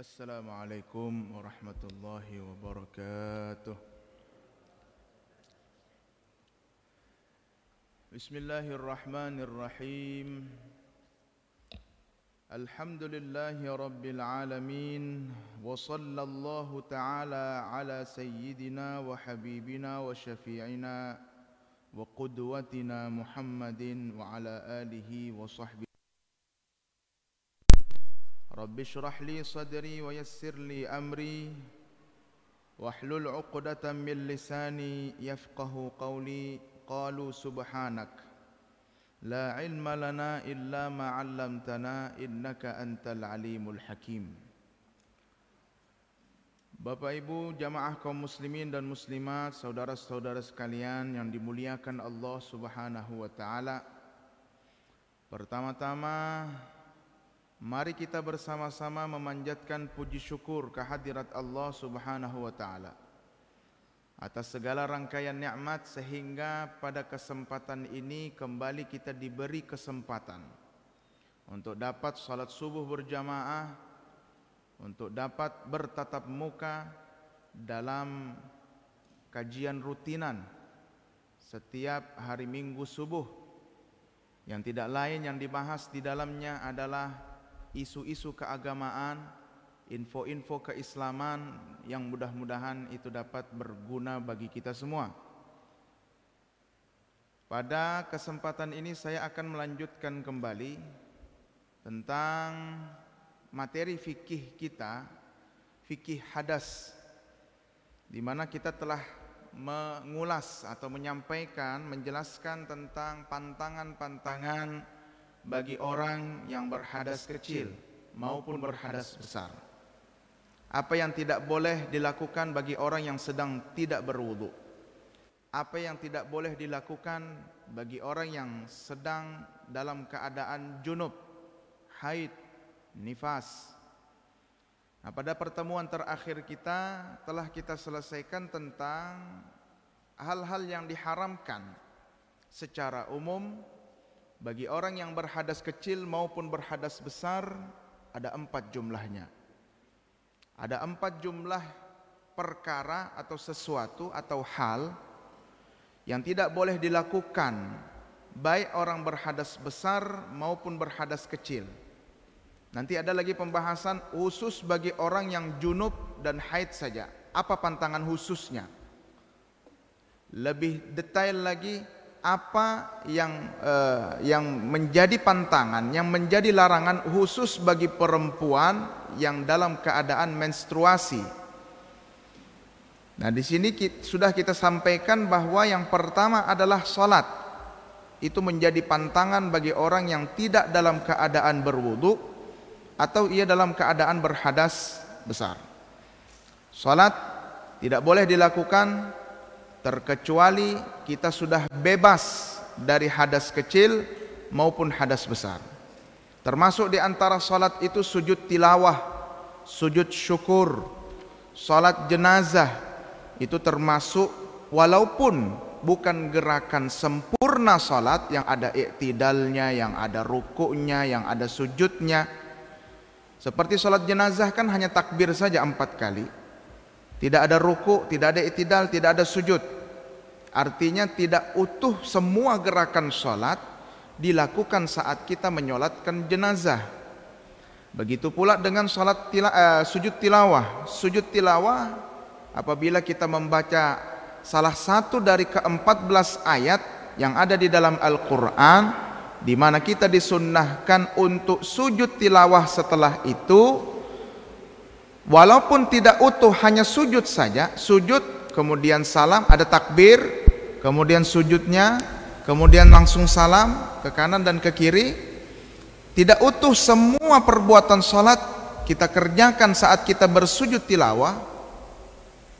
Assalamualaikum warahmatullahi wabarakatuh. Bismillahirrahmanirrahim. Alhamdulillahi rabbil alamin. Wa sallallahu ta'ala ala sayyidina wa habibina wa syafi'ina wa qudwatina Muhammadin wa ala alihi wa sahbihi. Rabbi shrah li sadri wa yassir li amri wahlul 'uqdatam min lisani yafqahu qawli. Qalu subhanak la ilma lana illa ma 'allamtana innaka antal alimul hakim. Bapak Ibu jamaah kaum muslimin dan muslimat, saudara-saudara sekalian yang dimuliakan Allah Subhanahu wa taala. Pertama-tama mari kita bersama-sama memanjatkan puji syukur kehadirat Allah Subhanahu wa taala atas segala rangkaian nikmat, sehingga pada kesempatan ini kembali kita diberi kesempatan untuk dapat salat subuh berjamaah, untuk dapat bertatap muka dalam kajian rutinan setiap hari Minggu subuh, yang tidak lain yang dibahas di dalamnya adalah isu-isu keagamaan, info-info keislaman yang mudah-mudahan itu dapat berguna bagi kita semua. Pada kesempatan ini saya akan melanjutkan kembali tentang materi fikih kita, fikih hadas, di mana kita telah mengulas atau menyampaikan, menjelaskan tentang pantangan-pantangan bagi orang yang berhadas kecil maupun berhadas besar. Apa yang tidak boleh dilakukan bagi orang yang sedang tidak berwudu, apa yang tidak boleh dilakukan bagi orang yang sedang dalam keadaan junub, haid, nifas. Nah, pada pertemuan terakhir kita telah kita selesaikan tentang hal-hal yang diharamkan secara umum bagi orang yang berhadas kecil maupun berhadas besar. Ada 4 jumlahnya. Ada 4 jumlah perkara atau sesuatu atau hal yang tidak boleh dilakukan baik orang berhadas besar maupun berhadas kecil. Nanti ada lagi pembahasan khusus bagi orang yang junub dan haid saja. Apa pantangan khususnya? Lebih detail lagi, apa yang menjadi pantangan, yang menjadi larangan khusus bagi perempuan yang dalam keadaan menstruasi. Nah, di sini sudah kita sampaikan bahwa yang pertama adalah salat. Itu menjadi pantangan bagi orang yang tidak dalam keadaan berwudu atau ia dalam keadaan berhadas besar. Salat tidak boleh dilakukan terkecuali kita sudah bebas dari hadas kecil maupun hadas besar. Termasuk di antara salat itu sujud tilawah, sujud syukur, salat jenazah. Itu termasuk, walaupun bukan gerakan sempurna salat yang ada iktidalnya, yang ada rukuknya, yang ada sujudnya. Seperti salat jenazah kan hanya takbir saja 4 kali. Tidak ada rukuk, tidak ada iktidal, tidak ada sujud. Artinya tidak utuh semua gerakan salat dilakukan saat kita menyolatkan jenazah. Begitu pula dengan sujud tilawah. Sujud tilawah apabila kita membaca salah satu dari ke-14 ayat yang ada di dalam Al-Quran, di mana kita disunnahkan untuk sujud tilawah setelah itu, walaupun tidak utuh, hanya sujud saja, sujud kemudian salam, ada takbir, kemudian sujudnya, kemudian langsung salam ke kanan dan ke kiri. Tidak utuh semua perbuatan salat kita kerjakan saat kita bersujud tilawah.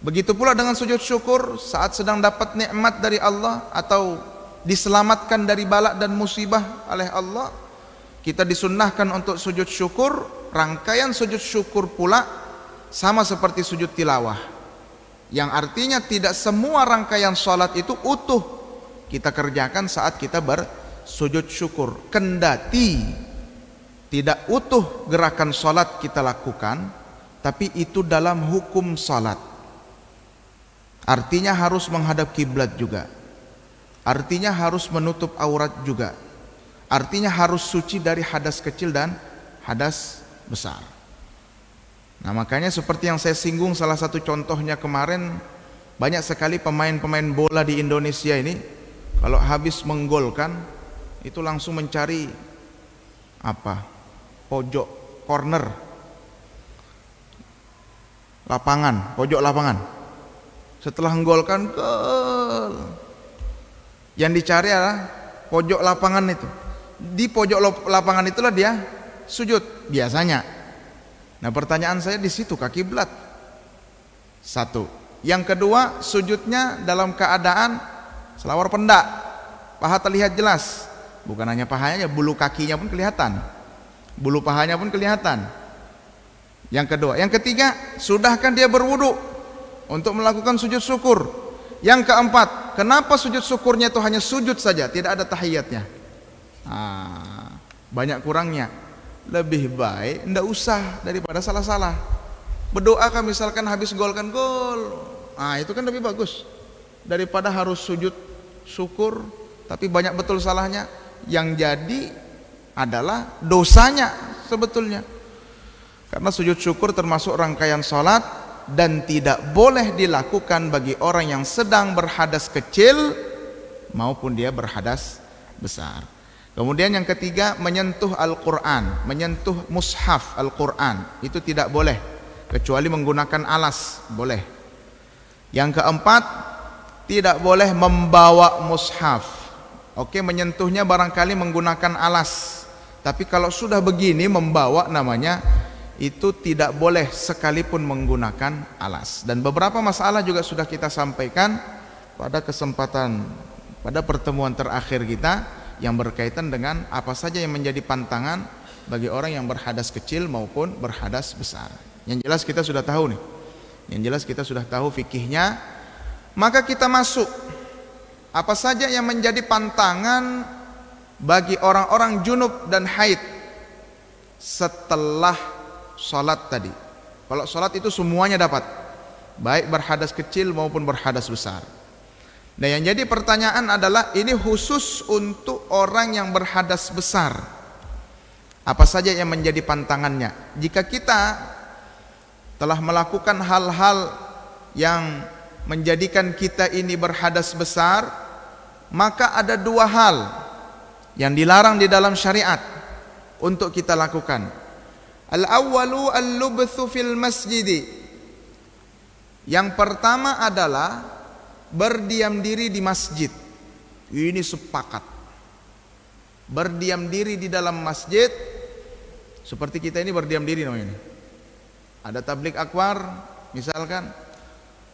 Begitu pula dengan sujud syukur saat sedang dapat nikmat dari Allah atau diselamatkan dari balak dan musibah oleh Allah. Kita disunnahkan untuk sujud syukur. Rangkaian sujud syukur pula sama seperti sujud tilawah, yang artinya tidak semua rangkaian salat itu utuh kita kerjakan saat kita bersujud syukur. Kendati tidak utuh gerakan salat kita lakukan, tapi itu dalam hukum salat. Artinya harus menghadap kiblat juga. Artinya harus menutup aurat juga. Artinya harus suci dari hadas kecil dan hadas besar. Nah, makanya seperti yang saya singgung salah satu contohnya kemarin, banyak sekali pemain-pemain bola di Indonesia ini kalau habis menggolkan itu langsung mencari pojok corner lapangan, pojok lapangan. Setelah menggolkan, yang dicari adalah pojok lapangan itu. Di pojok lapangan itulah dia sujud biasanya. Nah, pertanyaan saya di situ kiblat. Satu. Yang kedua, sujudnya dalam keadaan selawar pendak, paha terlihat jelas. Bukan hanya pahanya, bulu kakinya pun kelihatan, bulu pahanya pun kelihatan. Yang kedua. Yang ketiga, sudahkan dia berwudu untuk melakukan sujud syukur. Yang keempat, kenapa sujud syukurnya itu hanya sujud saja, tidak ada tahiyatnya? Banyak kurangnya. Lebih baik ndak usah daripada salah-salah. Berdoa kan misalkan habis golkan gol, itu kan lebih bagus daripada harus sujud syukur tapi banyak betul salahnya. Yang jadi adalah dosanya sebetulnya, karena sujud syukur termasuk rangkaian sholat dan tidak boleh dilakukan bagi orang yang sedang berhadas kecil maupun dia berhadas besar. Kemudian yang ketiga, menyentuh Al-Quran, menyentuh mushaf Al-Quran, itu tidak boleh kecuali menggunakan alas, boleh. Yang keempat, tidak boleh membawa mushaf. Oke, menyentuhnya barangkali menggunakan alas, tapi kalau sudah begini membawa namanya itu tidak boleh sekalipun menggunakan alas. Dan beberapa masalah juga sudah kita sampaikan pada pertemuan terakhir kita yang berkaitan dengan apa saja yang menjadi pantangan bagi orang yang berhadas kecil maupun berhadas besar. Yang jelas kita sudah tahu nih, yang jelas kita sudah tahu fikihnya. Maka kita masuk apa saja yang menjadi pantangan bagi orang-orang junub dan haid setelah sholat tadi. Kalau sholat itu semuanya dapat, baik berhadas kecil maupun berhadas besar. Nah, yang jadi pertanyaan adalah ini khusus untuk orang yang berhadas besar. Apa saja yang menjadi pantangannya? Jika kita telah melakukan hal-hal yang menjadikan kita ini berhadas besar, maka ada dua hal yang dilarang di dalam syariat untuk kita lakukan. Al-awwalu al-lubthu fil masjidi. Yang pertama adalah berdiam diri di masjid. Ini sepakat. Berdiam diri di dalam masjid, seperti kita ini berdiam diri namanya. Ada tablik akbar, misalkan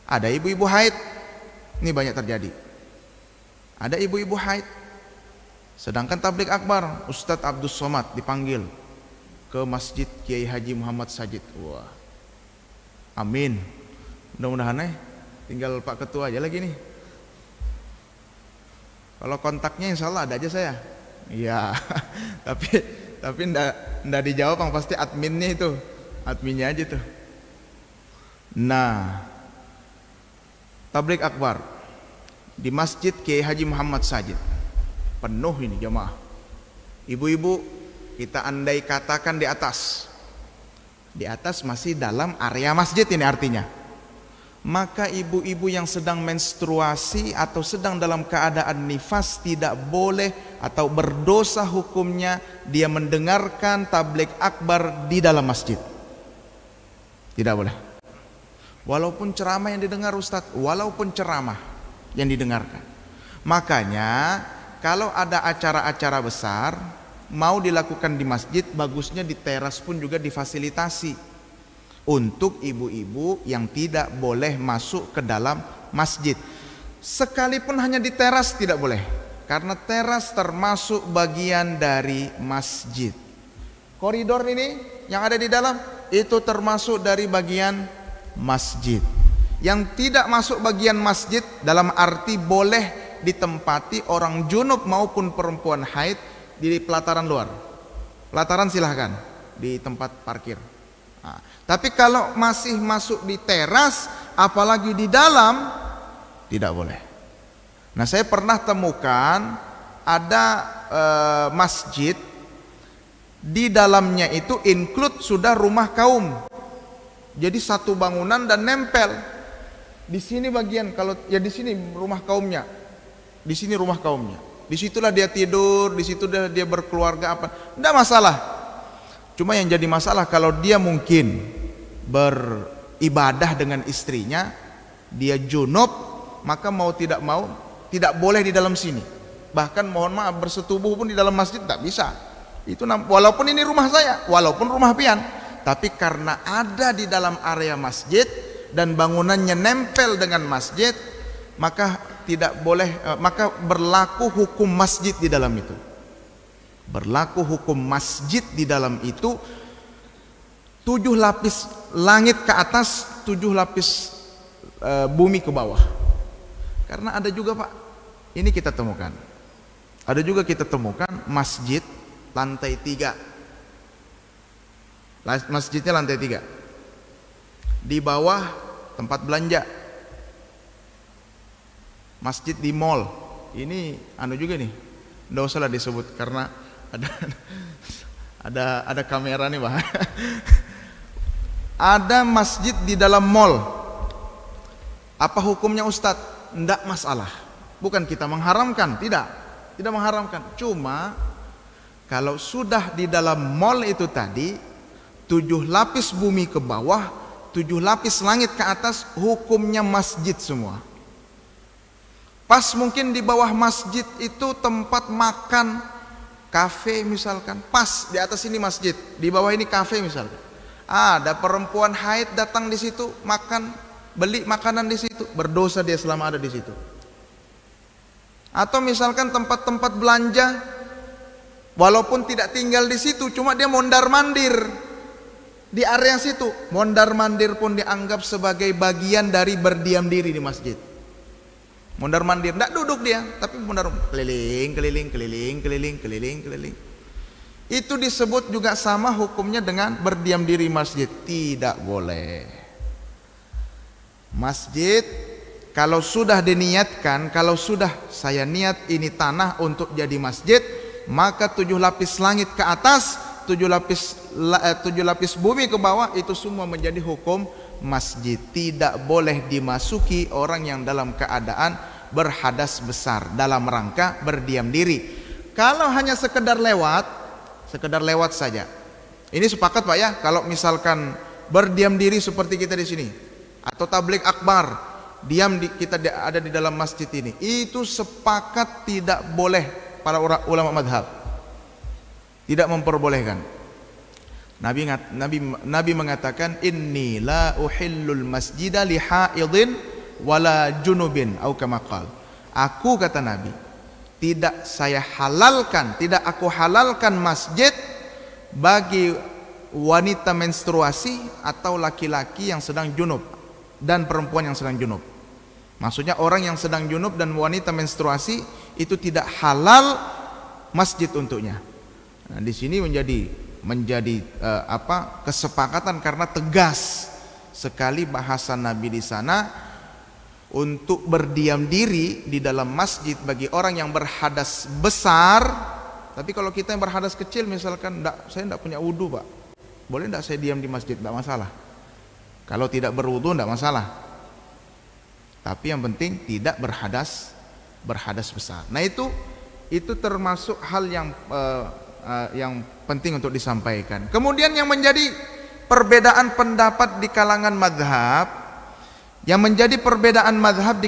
ada ibu-ibu haid. Ini banyak terjadi. Ada ibu-ibu haid, sedangkan tablik akbar, Ustadz Abdus Somad dipanggil ke Masjid Kiai Haji Muhammad Sajid. Wah, amin. Mudah-mudahan tinggal Pak Ketua aja lagi nih. Kalau kontaknya insya Allah ada aja saya. Iya, tapi ndak dijawab, yang pasti adminnya itu, adminnya aja tuh. Nah, tablik akbar di Masjid Kiai Haji Muhammad Sajid penuh ini jamaah. Ibu-ibu kita andai katakan di atas masih dalam area masjid ini artinya. Maka ibu-ibu yang sedang menstruasi atau sedang dalam keadaan nifas tidak boleh atau berdosa hukumnya dia mendengarkan tablik akbar di dalam masjid. Tidak boleh. Walaupun ceramah yang didengar Ustadz, walaupun ceramah yang didengarkan. Makanya kalau ada acara-acara besar mau dilakukan di masjid, bagusnya di teras pun juga difasilitasi untuk ibu-ibu yang tidak boleh masuk ke dalam masjid. Sekalipun hanya di teras tidak boleh, karena teras termasuk bagian dari masjid. Koridor ini yang ada di dalam itu termasuk dari bagian masjid. Yang tidak masuk bagian masjid dalam arti boleh ditempati orang junub maupun perempuan haid di pelataran luar. Pelataran silahkan, di tempat parkir Nah, tapi kalau masih masuk di teras, apalagi di dalam, tidak boleh. Nah, saya pernah temukan ada masjid di dalamnya itu include sudah rumah kaum. Jadi satu bangunan dan nempel. Di sini bagian, kalau ya di sini rumah kaumnya. Di sini rumah kaumnya. Disitulah dia tidur, disitu dia berkeluarga apa. Tidak masalah. Cuma yang jadi masalah kalau dia mungkin beribadah dengan istrinya, dia junub, maka mau tidak boleh di dalam sini. Bahkan mohon maaf bersetubuh pun di dalam masjid tak bisa. Itu walaupun ini rumah saya, walaupun rumah pian, tapi karena ada di dalam area masjid dan bangunannya nempel dengan masjid, maka tidak boleh, maka berlaku hukum masjid di dalam itu. Berlaku hukum masjid di dalam itu 7 lapis langit ke atas, 7 lapis bumi ke bawah. Karena ada juga Pak, ini kita temukan, ada juga kita temukan masjid lantai 3, masjidnya lantai 3, di bawah tempat belanja, masjid di mall. Ini anu juga nih, nggak usah lah disebut karena ada kamera nih Pak. Ada masjid di dalam mall. Apa hukumnya Ustadz? Tidak masalah. Bukan kita mengharamkan, tidak mengharamkan. Cuma kalau sudah di dalam mall itu tadi 7 lapis bumi ke bawah, 7 lapis langit ke atas, hukumnya masjid semua. Pas mungkin di bawah masjid itu tempat makan, kafe misalkan, pas di atas ini masjid, di bawah ini kafe misalkan. Ada perempuan haid datang di situ, makan, beli makanan di situ, berdosa dia selama ada di situ. Atau misalkan tempat-tempat belanja, walaupun tidak tinggal di situ, cuma dia mondar-mandir di area situ, mondar-mandir pun dianggap sebagai bagian dari berdiam diri di masjid. Mondar-mandir, tidak duduk dia, tapi mondar keliling. Itu disebut juga sama hukumnya dengan berdiam diri masjid. Tidak boleh. Masjid kalau sudah diniatkan, kalau sudah saya niat ini tanah untuk jadi masjid, maka 7 lapis langit ke atas, 7 lapis bumi ke bawah, itu semua menjadi hukum masjid. Tidak boleh dimasuki orang yang dalam keadaan berhadas besar dalam rangka berdiam diri. Kalau hanya sekedar lewat saja. Ini sepakat Pak ya, kalau misalkan berdiam diri seperti kita di sini atau tabligh akbar, kita ada di dalam masjid ini, itu sepakat tidak boleh. Para ulama madhab tidak memperbolehkan. Nabi mengatakan, inni la uhillul masjida li haidin wala junubin au kama qala. Aku, kata Nabi, tidak aku halalkan masjid bagi wanita menstruasi atau laki-laki yang sedang junub dan perempuan yang sedang junub. Maksudnya orang yang sedang junub dan wanita menstruasi itu tidak halal masjid untuknya. Nah, di sini menjadi kesepakatan karena tegas sekali bahasa Nabi di sana untuk berdiam diri di dalam masjid bagi orang yang berhadas besar. Tapi kalau kita yang berhadas kecil misalkan, saya tidak punya wudu Pak, boleh tidak saya diam di masjid? Tidak masalah. Kalau tidak berwudu tidak masalah. Tapi yang penting tidak berhadas besar. Nah itu termasuk hal yang penting untuk disampaikan. Kemudian yang menjadi perbedaan pendapat di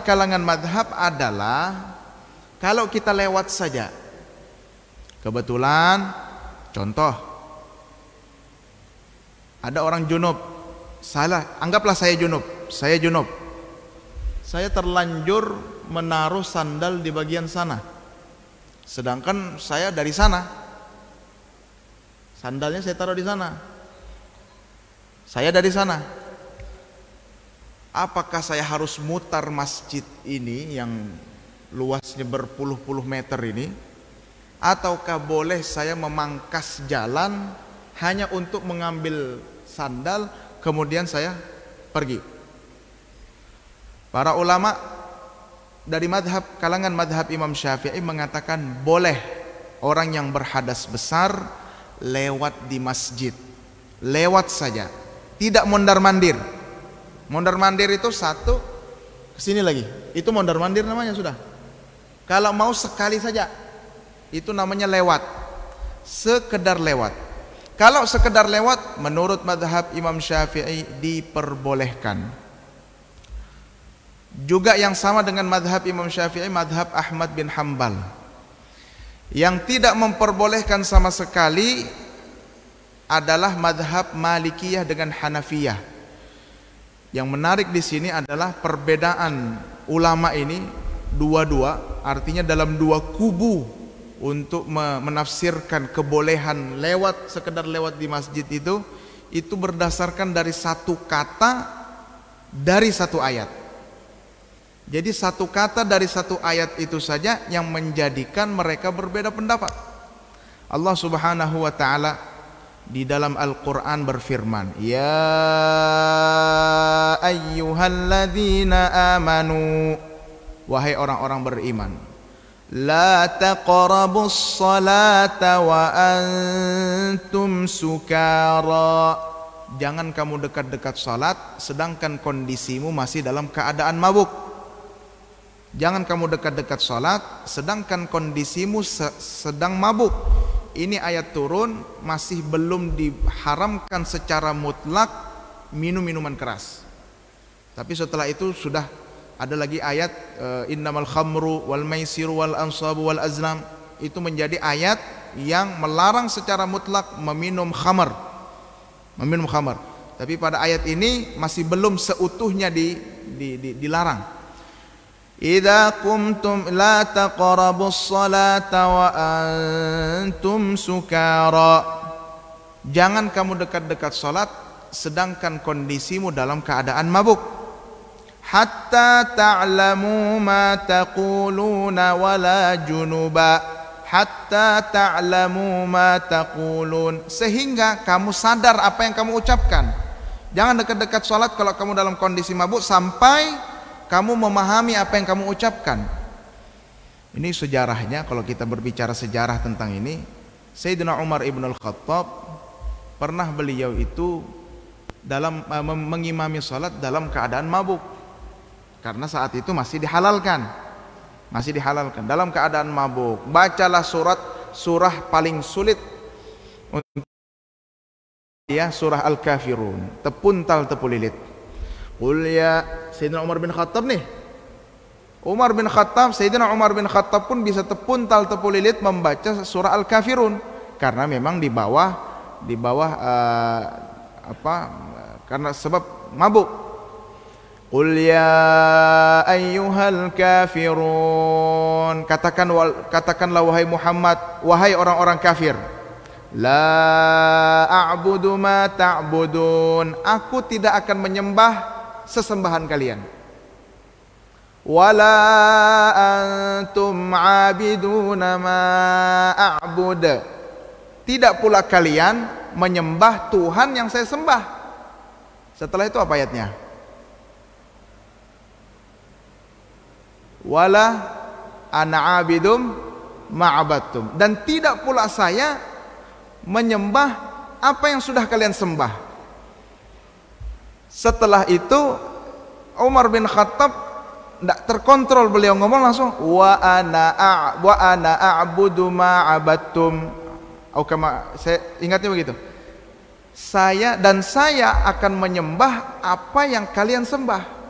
kalangan madhab, adalah kalau kita lewat saja. Kebetulan contoh, ada orang junub, anggaplah saya junub. Saya terlanjur menaruh sandal di bagian sana, sedangkan saya dari sana, sandalnya saya taruh di sana, saya dari sana. Apakah saya harus mutar masjid ini yang luasnya berpuluh-puluh meter ini, ataukah boleh saya memangkas jalan hanya untuk mengambil sandal, kemudian saya pergi. Para ulama dari kalangan madhab Imam Syafi'i mengatakan boleh orang yang berhadas besar lewat di masjid, lewat saja, tidak mondar-mandir. Mondar-mandir itu satu, kesini lagi, itu mondar-mandir namanya sudah. Kalau mau sekali saja, itu namanya lewat, sekedar lewat. Kalau sekedar lewat, menurut madhab Imam Syafi'i diperbolehkan. Juga yang sama dengan madhab Imam Syafi'i, madhab Ahmad bin Hanbal. Yang tidak memperbolehkan sama sekali adalah madhab Malikiyah dengan Hanafiyah. Yang menarik di sini adalah perbedaan ulama ini dua-dua, artinya dalam dua kubu untuk menafsirkan kebolehan sekedar lewat di masjid itu berdasarkan dari satu kata dari satu ayat. Jadi satu kata dari satu ayat itu saja yang menjadikan mereka berbeda pendapat. Allah Subhanahu wa taala di dalam Al-Quran berfirman, ya ayyuhalladzina amanu, wahai orang-orang beriman, la taqrabus salata wa antum sukara, jangan kamu dekat-dekat salat sedangkan kondisimu masih dalam keadaan mabuk. Jangan kamu dekat-dekat salat sedangkan kondisimu sedang mabuk. Ini ayat turun masih belum diharamkan secara mutlak minum-minuman keras. Tapi setelah itu sudah ada lagi ayat innamal khamru wal maisiru wal ansabu wal azlam, itu menjadi ayat yang melarang secara mutlak meminum khamar. Tapi pada ayat ini masih belum seutuhnya dilarang. Idza qumtum la taqrabus salata wa antum sukara, jangan kamu dekat-dekat salat sedangkan kondisimu dalam keadaan mabuk. Hatta ta'lamu ma taquluna wala junuba, hatta ta'lamu ma taqulun, sehingga kamu sadar apa yang kamu ucapkan. Jangan dekat-dekat salat kalau kamu dalam kondisi mabuk sampai kamu memahami apa yang kamu ucapkan. Ini sejarahnya, kalau kita berbicara sejarah tentang ini, Sayyidina Umar ibn al-Khattab pernah beliau itu dalam mengimami salat dalam keadaan mabuk, karena saat itu masih dihalalkan dalam keadaan mabuk. Bacalah surah paling sulit untuk dia, surah Al-Kafirun, tepuntal tepulilit. Qul ya, Sayyidina Umar bin Khattab nih. Sayyidina Umar bin Khattab pun bisa tepuntal tepulilit membaca surah Al-Kafirun karena memang di bawah karena sebab mabuk. Qul ya ayyuhal kafirun, katakanlah wahai Muhammad, wahai orang-orang kafir. La a'budu ma ta'budun, aku tidak akan menyembah sesembahan kalian. Wala antum 'abiduna ma a'bud, tidak pula kalian menyembah Tuhan yang saya sembah. Setelah itu apa ayatnya? Wala ana 'abidum ma'abattum, dan tidak pula saya menyembah apa yang sudah kalian sembah. Setelah itu Umar bin Khattab tidak terkontrol, beliau ngomong langsung wa ana a'budu ma abattum, saya ingatnya begitu, saya akan menyembah apa yang kalian sembah.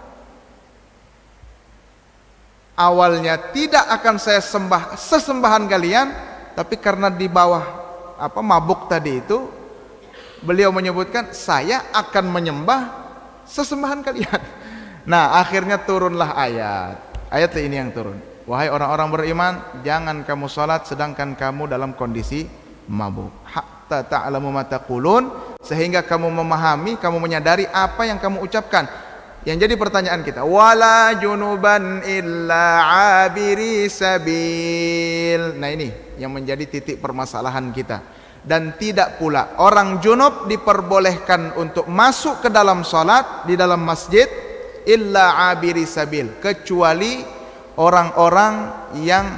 Awalnya tidak akan saya sembah sesembahan kalian, tapi karena di bawah mabuk tadi itu, beliau menyebutkan saya akan menyembah sesembahan kalian. Nah, akhirnya turunlah ayat ini yang turun. Wahai orang-orang beriman, jangan kamu salat sedangkan kamu dalam kondisi mabuk. Hatta ta'lamu ma taqulun, sehingga kamu memahami, kamu menyadari apa yang kamu ucapkan. Yang jadi pertanyaan kita, wala junuban illa abiri sabil. Nah, ini yang menjadi titik permasalahan kita. Dan tidak pula orang junub diperbolehkan untuk masuk ke dalam salat di dalam masjid illa abiri sabil, kecuali orang-orang yang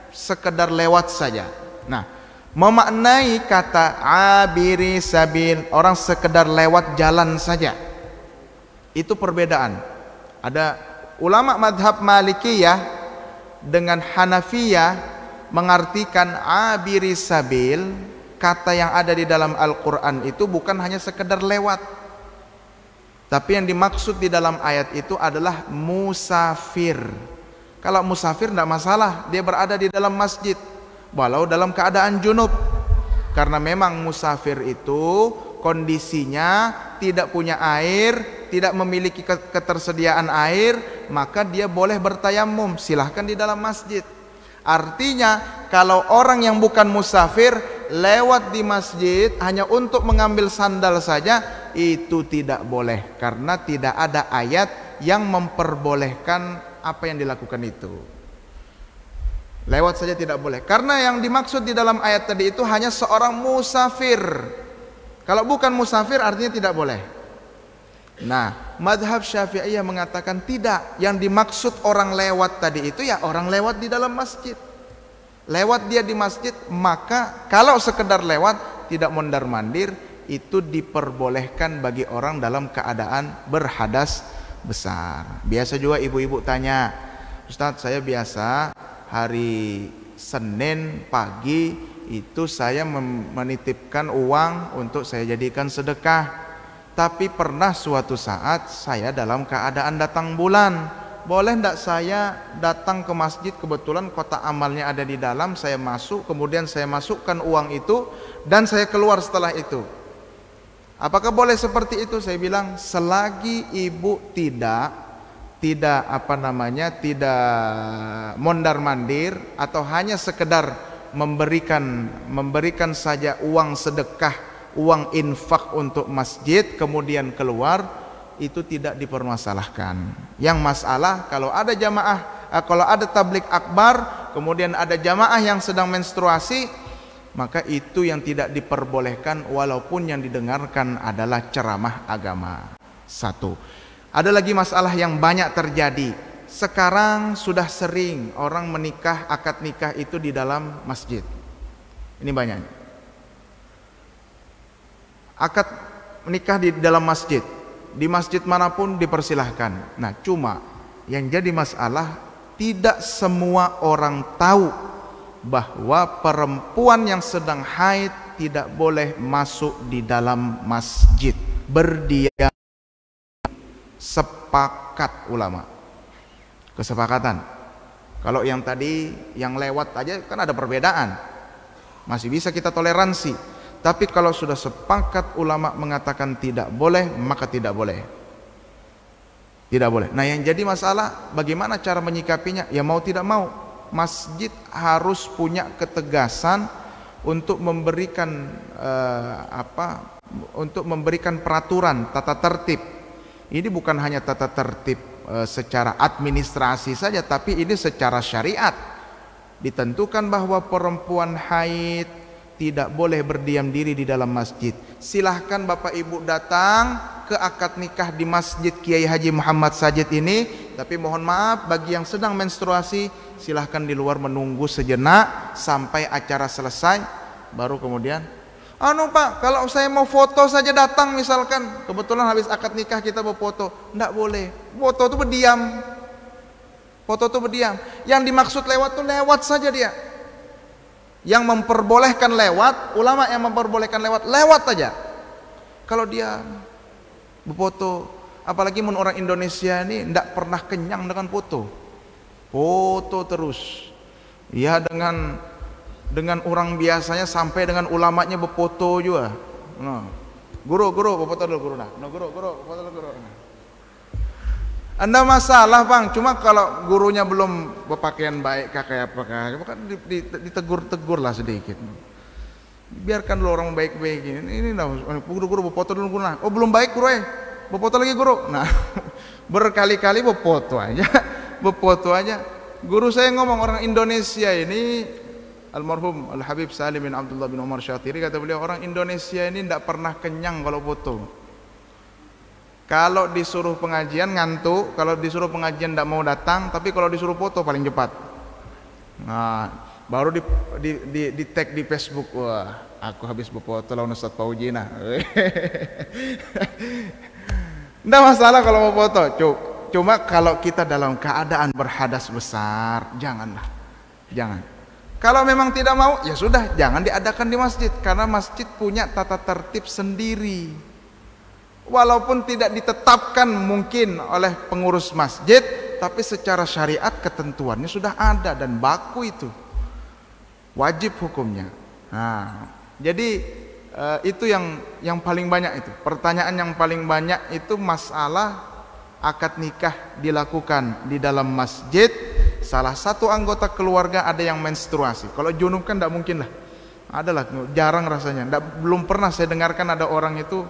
sekedar lewat saja. Nah, memaknai kata abiri sabil, orang sekedar lewat jalan saja, itu perbedaan. Ada ulama madhab Malikiyah dengan Hanafiyah mengartikan abiri sabil, kata yang ada di dalam Al-Quran itu bukan hanya sekedar lewat, tapi yang dimaksud di dalam ayat itu adalah musafir. Kalau musafir tidak masalah, dia berada di dalam masjid walau dalam keadaan junub, karena memang musafir itu kondisinya tidak punya air, tidak memiliki ketersediaan air, maka dia boleh bertayamum, silahkan di dalam masjid. Artinya kalau orang yang bukan musafir lewat di masjid hanya untuk mengambil sandal saja, itu tidak boleh, karena tidak ada ayat yang memperbolehkan apa yang dilakukan itu. Lewat saja tidak boleh, karena yang dimaksud di dalam ayat tadi itu hanya seorang musafir. Kalau bukan musafir artinya tidak boleh. Nah, madhab Syafi'iyah mengatakan tidak, yang dimaksud orang lewat tadi itu ya orang lewat di dalam masjid. Lewat dia di masjid, maka kalau sekedar lewat tidak mondar mandir, itu diperbolehkan bagi orang dalam keadaan berhadas besar. Biasa juga ibu-ibu tanya, Ustadz, saya biasa hari Senin pagi itu saya menitipkan uang untuk saya jadikan sedekah, tapi pernah suatu saat saya dalam keadaan datang bulan, boleh tidak saya datang ke masjid, kebetulan kotak amalnya ada di dalam, saya masuk, kemudian saya masukkan uang itu dan saya keluar setelah itu. Apakah boleh seperti itu? Saya bilang, selagi ibu tidak mondar mandir atau hanya sekedar memberikan saja uang sedekah, uang infak untuk masjid kemudian keluar, itu tidak dipermasalahkan. Yang masalah kalau ada jamaah, kalau ada tablik akbar, kemudian ada jamaah yang sedang menstruasi, maka itu yang tidak diperbolehkan walaupun yang didengarkan adalah ceramah agama. Satu. Ada lagi masalah yang banyak terjadi. Sekarang sudah sering orang menikah, akad nikah itu di dalam masjid. Ini banyak. Akad menikah di dalam masjid, di masjid manapun dipersilahkan. Nah, cuma yang jadi masalah tidak semua orang tahu bahwa perempuan yang sedang haid tidak boleh masuk di dalam masjid. Berdiam. Sepakat ulama, kesepakatan. Kalau yang tadi yang lewat aja kan ada perbedaan, masih bisa kita toleransi. Tapi kalau sudah sepakat ulama mengatakan tidak boleh, maka tidak boleh. Tidak boleh. Nah, yang jadi masalah bagaimana cara menyikapinya? Ya mau tidak mau, masjid harus punya ketegasan untuk memberikan untuk memberikan peraturan tata tertib. Ini bukan hanya tata tertib secara administrasi saja, tapi ini secara syariat. Ditentukan bahwa perempuan haid tidak boleh berdiam diri di dalam masjid. Silahkan Bapak Ibu datang ke akad nikah di Masjid Kiai Haji Muhammad Sajid ini, tapi mohon maaf bagi yang sedang menstruasi, silahkan di luar menunggu sejenak sampai acara selesai, baru kemudian Pak, kalau saya mau foto saja datang, misalkan kebetulan habis akad nikah kita mau foto, enggak boleh. Foto itu berdiam. Foto itu berdiam. Yang dimaksud lewat itu lewat saja dia. Yang memperbolehkan lewat, ulama yang memperbolehkan lewat aja. Kalau dia berfoto, apalagi orang Indonesia ini enggak pernah kenyang dengan foto. Foto terus. Ya dengan orang biasanya sampai dengan ulamanya berfoto juga. Nah, guru berfoto dulu guru. Nah, guru foto dulu guru. Anda masalah bang, cuma kalau gurunya belum berpakaian baik kayak apa, kan ditegur lah sedikit. Biarkan dulu orang baik-baik gini. Ini guru berfoto dulu guru. Nah, oh belum baik guru berfoto lagi guru. Nah, berkali-kali berfoto aja. Guru saya ngomong orang Indonesia ini almarhum Al-Habib Salim bin Abdullah bin Umar Syatiri, kata beliau, orang Indonesia ini tidak pernah kenyang kalau foto. Kalau disuruh pengajian ngantuk, kalau disuruh pengajian tidak mau datang, tapi kalau disuruh foto paling cepat. Nah, baru di tag di Facebook, wah, aku habis berfoto lawan Ustaz Fauji nah. Tidak masalah kalau mau foto, cuma kalau kita dalam keadaan berhadas besar, janganlah, jangan. Kalau memang tidak mau, ya sudah, jangan diadakan di masjid, karena masjid punya tata tertib sendiri. Walaupun tidak ditetapkan mungkin oleh pengurus masjid, tapi secara syariat ketentuannya sudah ada dan baku itu, wajib hukumnya. Nah, jadi itu yang paling banyak itu. Pertanyaan yang paling banyak itu masalah akad nikah dilakukan di dalam masjid, salah satu anggota keluarga ada yang menstruasi. Kalau junub kan tidak mungkin lah, adalah jarang rasanya. Belum pernah saya dengarkan ada orang itu,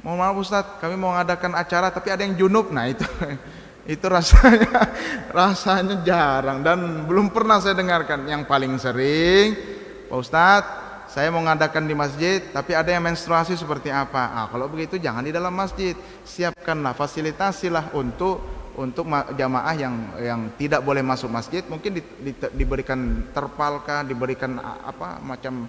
mohon maaf Ustadz, kami mau mengadakan acara tapi ada yang junub. Nah itu rasanya jarang dan belum pernah saya dengarkan. Yang paling sering, Pak Ustadz, saya mau mengadakan di masjid tapi ada yang menstruasi, seperti apa? Kalau begitu jangan di dalam masjid, siapkanlah, fasilitasilah untuk jamaah yang tidak boleh masuk masjid, mungkin diberikan terpalkah, diberikan apa macam,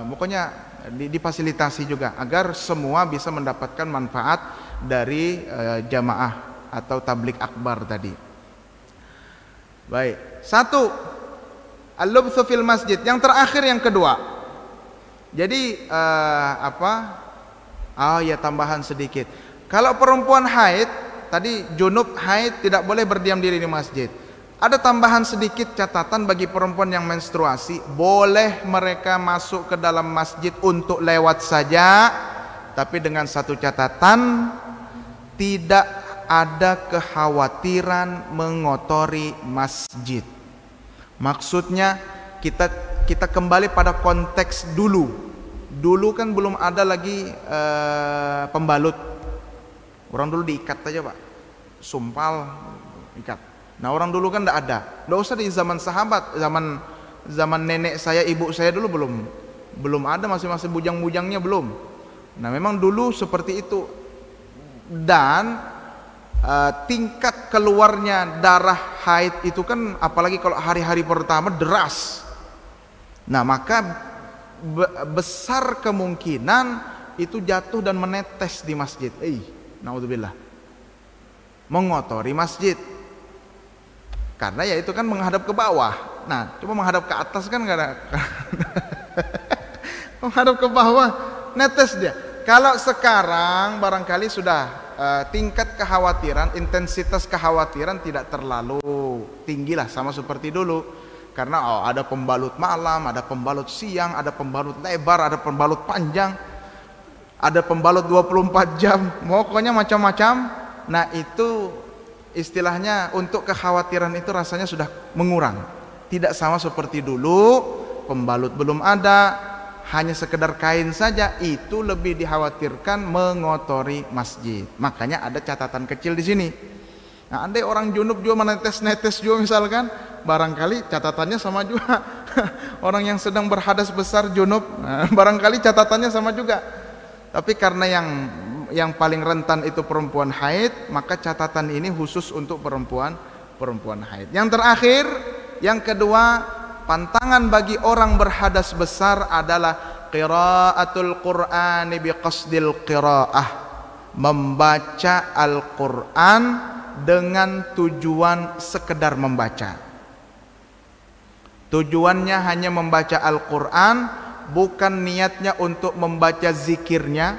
pokoknya difasilitasi juga agar semua bisa mendapatkan manfaat dari jamaah atau tablik akbar tadi. Baik, satu, al-lubthu fil masjid. Yang terakhir, yang kedua. Jadi ya tambahan sedikit. Kalau perempuan haid, tadi junub haid tidak boleh berdiam diri di masjid. Ada tambahan sedikit catatan bagi perempuan yang menstruasi, boleh mereka masuk ke dalam masjid untuk lewat saja, tapi dengan satu catatan, tidak ada kekhawatiran mengotori masjid. Maksudnya kita kembali pada konteks dulu. Dulu kan belum ada lagi pembalut. Orang dulu diikat aja Pak, sumpal ikat. Nah orang dulu kan tidak ada. Tidak usah di zaman sahabat, zaman nenek saya, ibu saya dulu belum ada, masih bujang-bujangnya belum. Nah memang dulu seperti itu. Dan tingkat keluarnya darah haid itu kan apalagi kalau hari-hari pertama deras. Nah maka besar kemungkinan itu jatuh dan menetes di masjid. Naudzubillah, mengotori masjid. Karena ya itu kan menghadap ke bawah. Nah cuma menghadap ke atas kan nggak ada. Menghadap ke bawah netes dia. Kalau sekarang barangkali sudah tingkat kekhawatiran, intensitas kekhawatiran tidak terlalu tinggi lah, sama seperti dulu. Karena ada pembalut malam, ada pembalut siang, ada pembalut lebar, ada pembalut panjang, ada pembalut 24 jam, pokoknya macam-macam. Nah itu istilahnya untuk kekhawatiran itu rasanya sudah mengurang. Tidak sama seperti dulu, pembalut belum ada, hanya sekedar kain saja, itu lebih dikhawatirkan mengotori masjid. Makanya ada catatan kecil di sini. Nah, andai orang junub juga menetes-netes juga misalkan, barangkali catatannya sama juga. Orang yang sedang berhadas besar junub, barangkali catatannya sama juga. Tapi karena yang paling rentan itu perempuan haid, maka catatan ini khusus untuk perempuan haid. Yang terakhir, yang kedua, pantangan bagi orang berhadas besar adalah qiraatul Qur'ani biqasdil qiraah, membaca Al-Qur'an dengan tujuan sekedar membaca. Tujuannya hanya membaca Al-Qur'an, bukan niatnya untuk membaca zikirnya,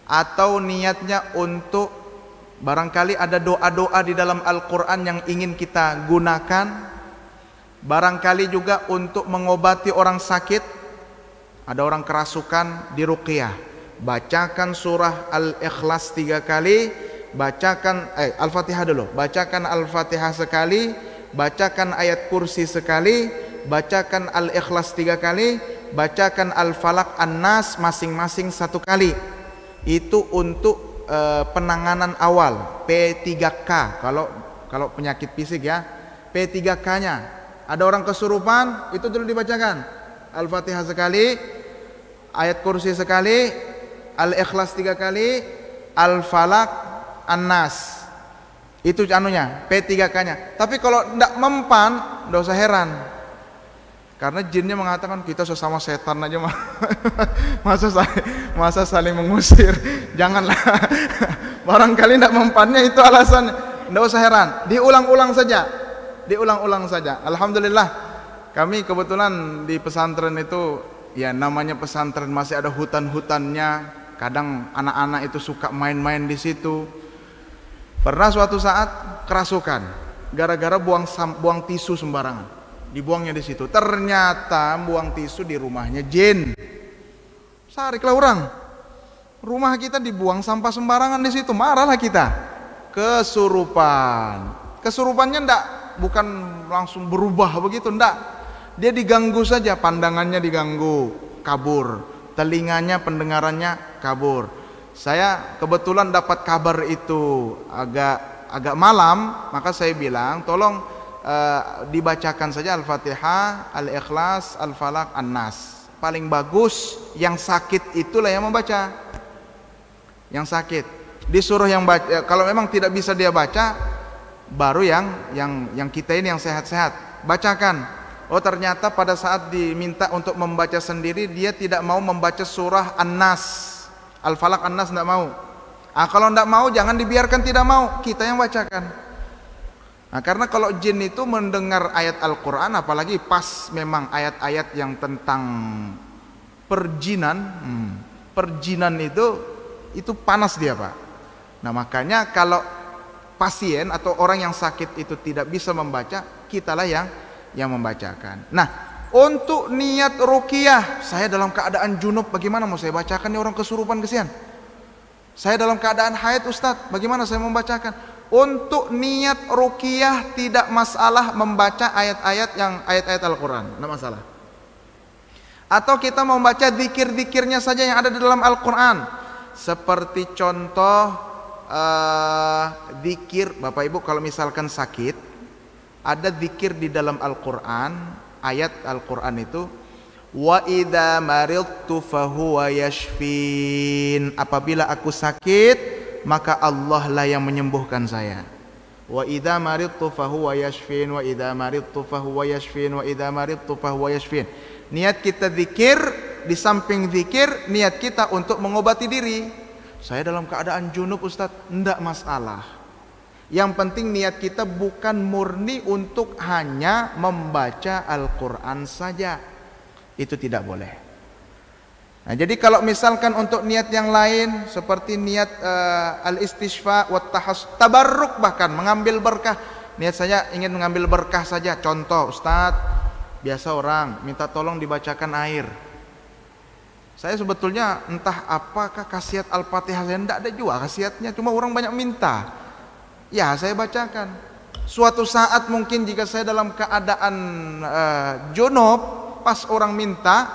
atau niatnya untuk barangkali ada doa-doa di dalam Al-Qur'an yang ingin kita gunakan, barangkali juga untuk mengobati orang sakit. Ada orang kerasukan di ruqyah, bacakan surah Al-Ikhlas 3 kali, bacakan Al-Fatihah dulu, bacakan Al-Fatihah sekali, bacakan ayat kursi sekali, bacakan Al-Ikhlas 3 kali, bacakan Al-Falaq An-Nas masing-masing 1 kali. Itu untuk penanganan awal, P3K kalau penyakit fisik ya, P3K-nya Ada orang kesurupan, itu dulu dibacakan. Al-Fatihah sekali, ayat kursi sekali, Al-Ikhlas 3 kali, Al-Falaq, An-Nas. Itu anunya, P3K-nya. Tapi kalau tidak mempan, tidak usah heran. Karena jinnya mengatakan kita sesama setan aja masa saling mengusir. Janganlah. Barangkali tidak mempannya itu alasannya. Tidak usah heran. Diulang-ulang saja. Diulang-ulang saja. Alhamdulillah. Kami kebetulan di pesantren itu, ya namanya pesantren masih ada hutan-hutannya. Kadang anak-anak itu suka main-main di situ. Pernah suatu saat kerasukan gara-gara buang tisu sembarangan. Dibuangnya di situ. Ternyata buang tisu di rumahnya jin. Sariklah orang. Rumah kita dibuang sampah sembarangan di situ. Marahlah kita. Kesurupan. Kesurupannya bukan langsung berubah begitu, ndak. Dia diganggu saja, pandangannya diganggu, kabur. Telinganya, pendengarannya kabur. Saya kebetulan dapat kabar itu agak malam, maka saya bilang tolong dibacakan saja Al-Fatihah, Al-Ikhlas, Al-Falaq, An-Nas. Paling bagus yang sakit itulah yang membaca. Yang sakit disuruh yang baca. Kalau memang tidak bisa dia baca, baru yang kita ini yang sehat-sehat bacakan. Oh ternyata pada saat diminta untuk membaca sendiri, dia tidak mau membaca surah An-Nas, Al-Falaq, An-Nas, tidak mau. Kalau tidak mau jangan dibiarkan tidak mau, kita yang bacakan. Nah, karena kalau jin itu mendengar ayat Al-Quran, apalagi pas memang ayat-ayat yang tentang perjinan, perjinan itu panas dia, Pak. Nah makanya kalau pasien atau orang yang sakit itu tidak bisa membaca, kitalah yang membacakan. Nah, untuk niat ruqyah, saya dalam keadaan junub, bagaimana mau saya bacakan? Ini orang kesurupan kesian. Saya dalam keadaan haid, Ustadz, bagaimana saya membacakan? Untuk niat ruqyah tidak masalah membaca ayat-ayat Al-Quran, tidak masalah. Atau kita membaca zikir-zikirnya saja yang ada di dalam Al-Quran. Seperti contoh zikir, Bapak Ibu kalau misalkan sakit, ada zikir di dalam Al-Quran, ayat Al-Quran itu, wa idza maridtu fahuwa yashfin. Apabila aku sakit, maka Allah lah yang menyembuhkan saya. Wa idza maridtu fahuwa yashfin, wa idza maridtu fahuwa yashfin, wa idza maridtu fahuwa yashfin. Niat kita zikir, di samping zikir niat kita untuk mengobati diri. Saya dalam keadaan junub, Ustadz, enggak masalah. Yang penting niat kita bukan murni untuk hanya membaca Al-Quran saja. Itu tidak boleh. Nah, jadi kalau misalkan untuk niat yang lain seperti niat al-istishfa wa tabarruk, bahkan mengambil berkah, niat saya ingin mengambil berkah saja. Contoh, Ustadz, biasa orang minta tolong dibacakan air. Saya sebetulnya entah apakah khasiat Al-Fatihah, saya tidak ada juga khasiatnya, cuma orang banyak minta. Ya, saya bacakan. Suatu saat mungkin jika saya dalam keadaan junub, pas orang minta,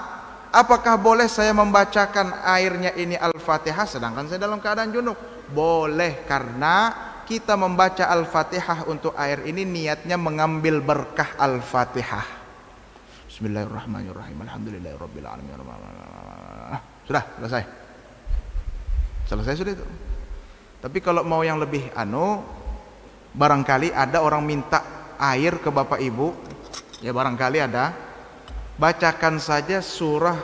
apakah boleh saya membacakan airnya ini Al-Fatihah sedangkan saya dalam keadaan junub? Boleh, karena kita membaca Al-Fatihah untuk air ini niatnya mengambil berkah Al-Fatihah. Bismillahirrahmanirrahim. Alhamdulillahirabbil alamin. Sudah selesai. Selesai sudah itu. Tapi kalau mau yang lebih barangkali ada orang minta air ke Bapak Ibu, ya barangkali ada. Bacakan saja surah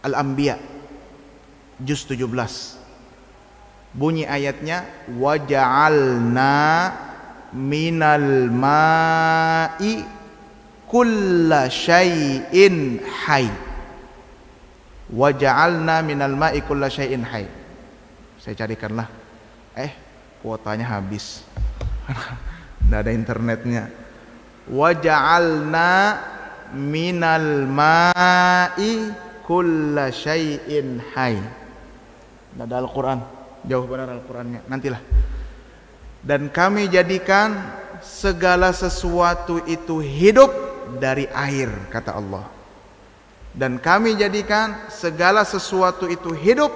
Al-Anbiya juz 17. Bunyi ayatnya, wa ja'alna minal ma'i kulla syai'in hayy. Wa ja'alna minal ma'i kulla syai'in hayy. Saya carikanlah. Kuotanya habis. Tidak ada internetnya. Wa ja'alna minal ma'i kulla syai'in hayy. Tidak ada Al-Quran. Jauh benar Al-Qurannya. Nantilah. Dan kami jadikan segala sesuatu itu hidup dari air, kata Allah. Dan kami jadikan segala sesuatu itu hidup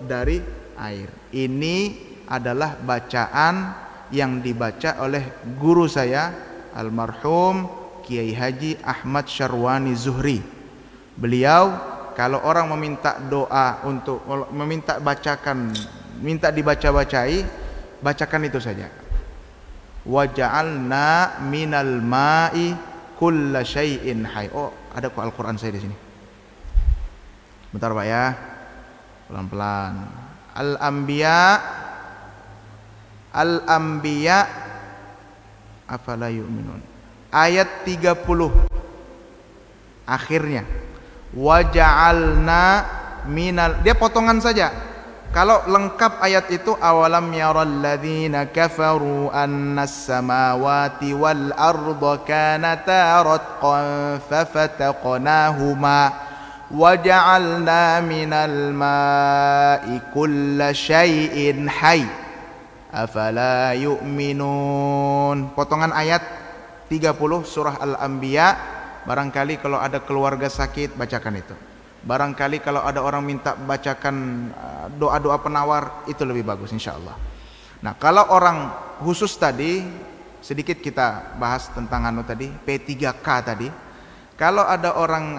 dari air. Ini adalah bacaan yang dibaca oleh guru saya almarhum Kiai Haji Ahmad Syarwani Zuhri. Beliau kalau orang meminta doa untuk meminta bacakan, minta dibaca-bacai, bacakan itu saja. Waja'alna minal ma'i kulla syai'in hayy. Oh, ada kok Al-Qur'an saya di sini. Bentar Pak ya. Pelan-pelan. Al-Anbiya afala yu'minun. Ayat 30 akhirnya. Waja'alna minal, dia potongan saja. Kalau lengkap ayat itu, awalam yaral ladzina kafaru annas samawati wal arda kanata ratqan fafataqnahuma waja'alna minal ma'i kulla syai'in hayy afala yu'minun. Potongan ayat 30 surah Al-Anbiya. Barangkali kalau ada keluarga sakit, bacakan itu. Barangkali kalau ada orang minta bacakan doa-doa penawar, itu lebih bagus insyaallah. Nah, kalau orang khusus tadi, sedikit kita bahas tentang tadi P3K tadi. Kalau ada orang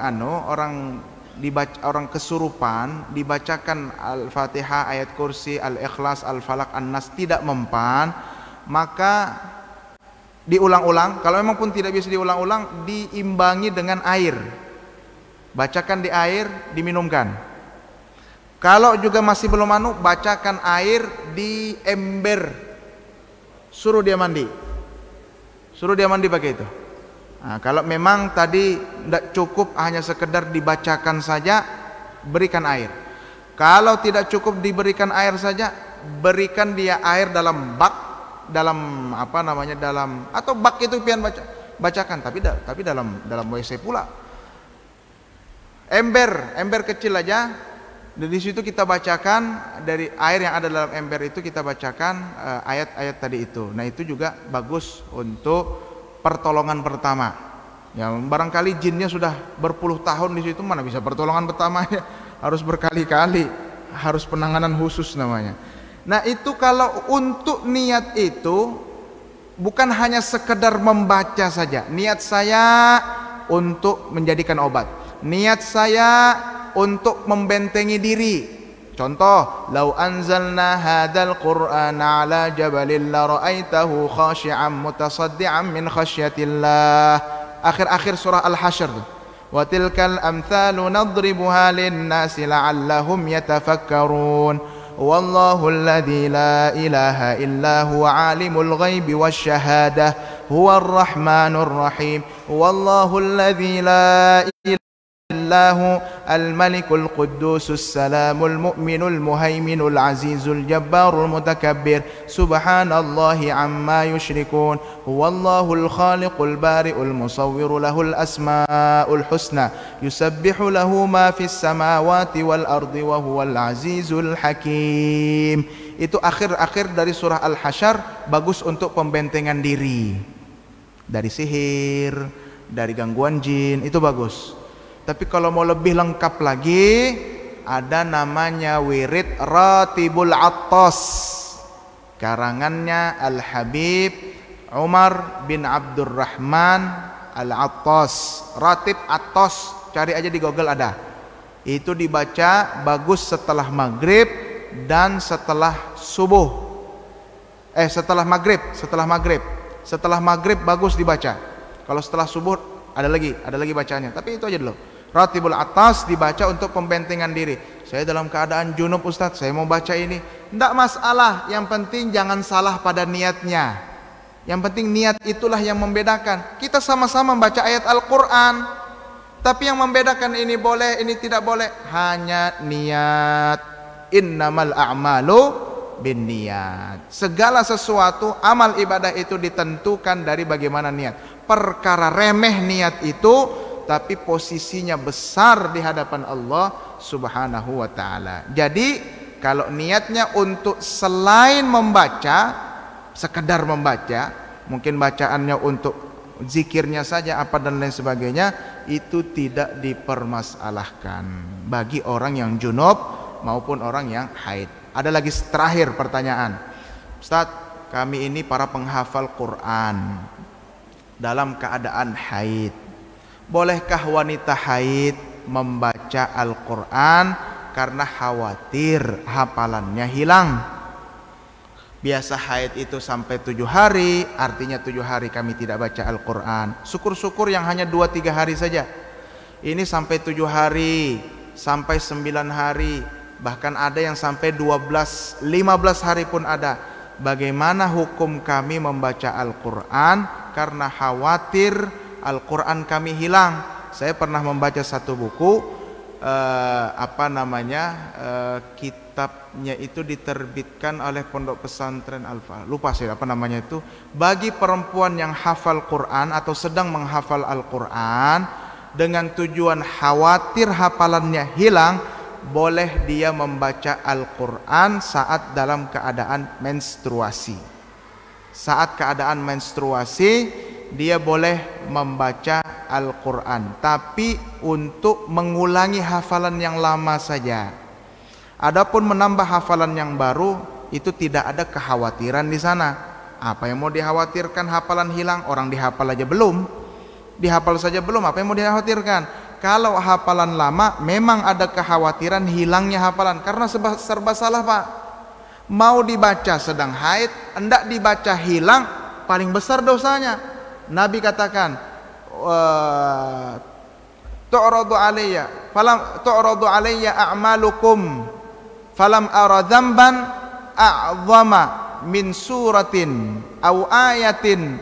orang kesurupan, dibacakan Al-Fatihah, ayat kursi, Al-Ikhlas, Al-Falaq, An-Nas tidak mempan, maka diulang-ulang. Kalau memang pun tidak bisa diulang-ulang, diimbangi dengan air. Bacakan di air, diminumkan. Kalau juga masih belum bacakan air di ember. Suruh dia mandi. Suruh dia mandi pakai itu. Nah, kalau memang tadi tidak cukup hanya sekedar dibacakan saja, berikan air. Kalau tidak cukup diberikan air saja, berikan dia air dalam bak, dalam dalam, atau bak itu pian bacakan, tapi dalam WC pula. Ember kecil aja, di situ kita bacakan, dari air yang ada dalam ember itu kita bacakan ayat-ayat tadi itu. Nah, itu juga bagus untuk pertolongan pertama. Ya, barangkali jinnya sudah berpuluh tahun di situ, mana bisa pertolongan pertama ya, harus berkali-kali, harus penanganan khusus namanya. Nah, itu kalau untuk niat itu bukan hanya sekedar membaca saja. Niat saya untuk menjadikan obat. Niat saya untuk membentengi diri. Contoh, lau anzalna hadzal qur'ana ala jabalin la ra'aitahu khashi'an mutasaddian min khasyatillah. Akhir-akhir surah Al-Hasyr. Wa tilkal amthalu nadribuha lin-nasi la'allahum yatafakkarun. Wallahu alladzi la ilaha illa huwa alimul ghaibi wasyahada huwar rahmanur rahim. Wallahu alladzi la ilaha illa hu al-malikul quddusus salamul mu'minul muhaiminul azizul jabbarul mutakabbir subhanallahi amma yusyrikun. Huwallahul khaliqul bari'ul musawwiru lahul asmaul husna yusabbihu lahu ma fis samawati wal ardi wa huwal azizul hakim. Itu akhir-akhir dari surah Al-Hasyr, bagus untuk pembentengan diri dari sihir, dari gangguan jin, itu bagus. Tapi kalau mau lebih lengkap lagi, ada namanya wirid Ratibul Attas, karangannya Al-Habib Umar bin Abdurrahman Al-Attas. Ratib Attas, cari aja di Google ada. Itu dibaca bagus setelah maghrib dan setelah subuh. Setelah maghrib bagus dibaca. Kalau setelah subuh ada lagi bacanya. Tapi itu aja dulu. Ratibul Attas dibaca untuk pembentengan diri. Saya dalam keadaan junub Ustadz, saya mau baca ini. Tidak masalah, yang penting jangan salah pada niatnya. Yang penting niat itulah yang membedakan. Kita sama-sama membaca ayat Al-Quran, tapi yang membedakan ini boleh, ini tidak boleh, hanya niat. Innamal a'malu bin niat. Segala sesuatu amal ibadah itu ditentukan dari bagaimana niat. Perkara remeh niat itu, tapi posisinya besar di hadapan Allah Subhanahu wa ta'ala. Jadi kalau niatnya untuk selain membaca, sekedar membaca, mungkin bacaannya untuk zikirnya saja apa dan lain sebagainya, itu tidak dipermasalahkan bagi orang yang junub maupun orang yang haid. Ada lagi terakhir pertanyaan, Ustaz, kami ini para penghafal Quran dalam keadaan haid. Bolehkah wanita haid membaca Al-Quran karena khawatir hafalannya hilang? Biasa haid itu sampai 7 hari, artinya 7 hari kami tidak baca Al-Quran. Syukur-syukur yang hanya 2-3 hari saja. Ini sampai 7 hari, sampai 9 hari, bahkan ada yang sampai 12-15 hari pun ada. Bagaimana hukum kami membaca Al-Quran karena khawatir Al-Quran kami hilang? Saya pernah membaca satu buku, kitabnya itu diterbitkan oleh Pondok Pesantren Alfa, lupa saya apa namanya itu, bagi perempuan yang hafal Quran atau sedang menghafal Al-Quran dengan tujuan khawatir hafalannya hilang, boleh dia membaca Al-Quran saat dalam keadaan menstruasi. Saat keadaan menstruasi dia boleh membaca Al-Quran, tapi untuk mengulangi hafalan yang lama saja. Adapun menambah hafalan yang baru itu tidak ada kekhawatiran di sana. Apa yang mau dikhawatirkan hafalan hilang? Orang dihafal aja belum, dihafal saja belum, apa yang mau dikhawatirkan? Kalau hafalan lama memang ada kekhawatiran hilangnya hafalan, karena serba salah Pak. Mau dibaca sedang haid, hendak dibaca hilang, paling besar dosanya. Nabi katakan, tu'radu alayya falam tu'radu alayya a'malukum falam ara dzamban a'zama min suratin aw ayatin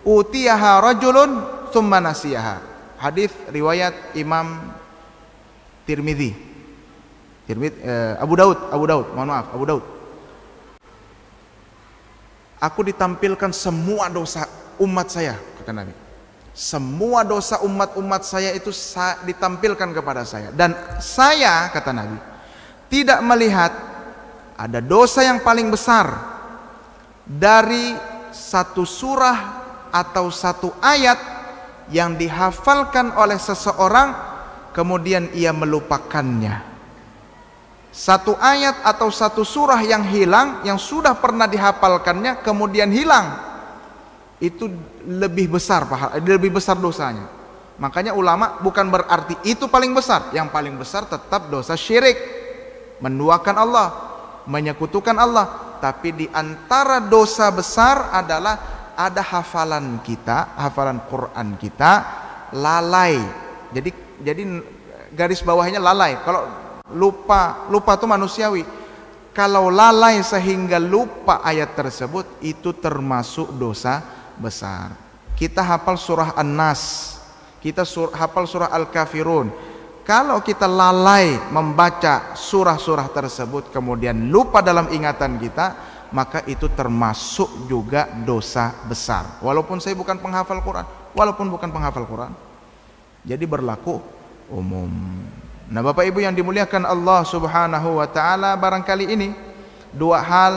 utiyaha rajulun tsumma nasiyaha. Hadis riwayat Imam Tirmidzi. Abu Daud, mohon maaf, Abu Daud. Aku ditampilkan semua dosa umat saya, kata Nabi. Semua dosa umat-umat saya itu ditampilkan kepada saya, dan saya, kata Nabi, tidak melihat ada dosa yang paling besar dari satu surah atau satu ayat yang dihafalkan oleh seseorang kemudian ia melupakannya. Satu ayat atau satu surah yang hilang, yang sudah pernah dihafalkannya kemudian hilang, itu lebih besar dosanya. Makanya ulama bukan berarti itu paling besar. Yang paling besar tetap dosa syirik, menduakan Allah, menyekutukan Allah. Tapi di antara dosa besar adalah ada hafalan kita, hafalan Quran kita lalai. Jadi garis bawahnya lalai. Kalau lupa itu manusiawi. Kalau lalai sehingga lupa ayat tersebut, itu termasuk dosa besar. Kita hafal surah An-Nas, kita hafal surah Al-Kafirun. Kalau kita lalai membaca surah-surah tersebut kemudian lupa dalam ingatan kita, maka itu termasuk juga dosa besar. Walaupun saya bukan penghafal Quran, jadi berlaku umum. Nah, Bapak Ibu yang dimuliakan Allah Subhanahu wa taala, barangkali ini dua hal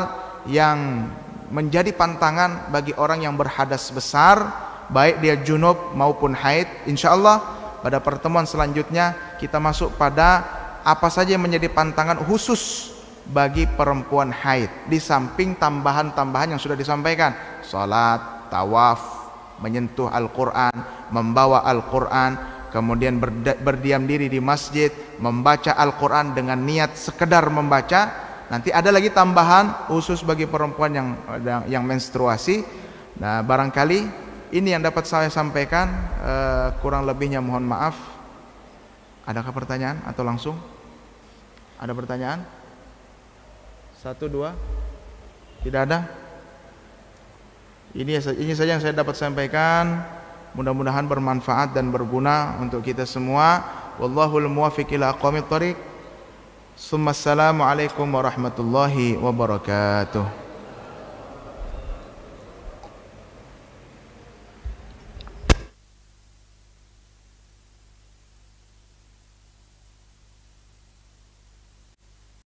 yang menjadi pantangan bagi orang yang berhadas besar, baik dia junub maupun haid. Insyaallah pada pertemuan selanjutnya kita masuk pada apa saja yang menjadi pantangan khusus bagi perempuan haid, di samping tambahan-tambahan yang sudah disampaikan: salat, tawaf, menyentuh Al-Quran, membawa Al-Quran, kemudian berdiam diri di masjid, membaca Al-Quran dengan niat sekedar membaca. Nanti ada lagi tambahan khusus bagi perempuan yang menstruasi. Nah, barangkali ini yang dapat saya sampaikan, kurang lebihnya mohon maaf. Adakah pertanyaan atau langsung? Ada pertanyaan? 1, 2? Tidak ada? Ini saja yang saya dapat sampaikan. Mudah-mudahan bermanfaat dan berguna untuk kita semua. Wallahul muwaffiq ila aqwamit thoriq. Assalamualaikum warahmatullahi wabarakatuh.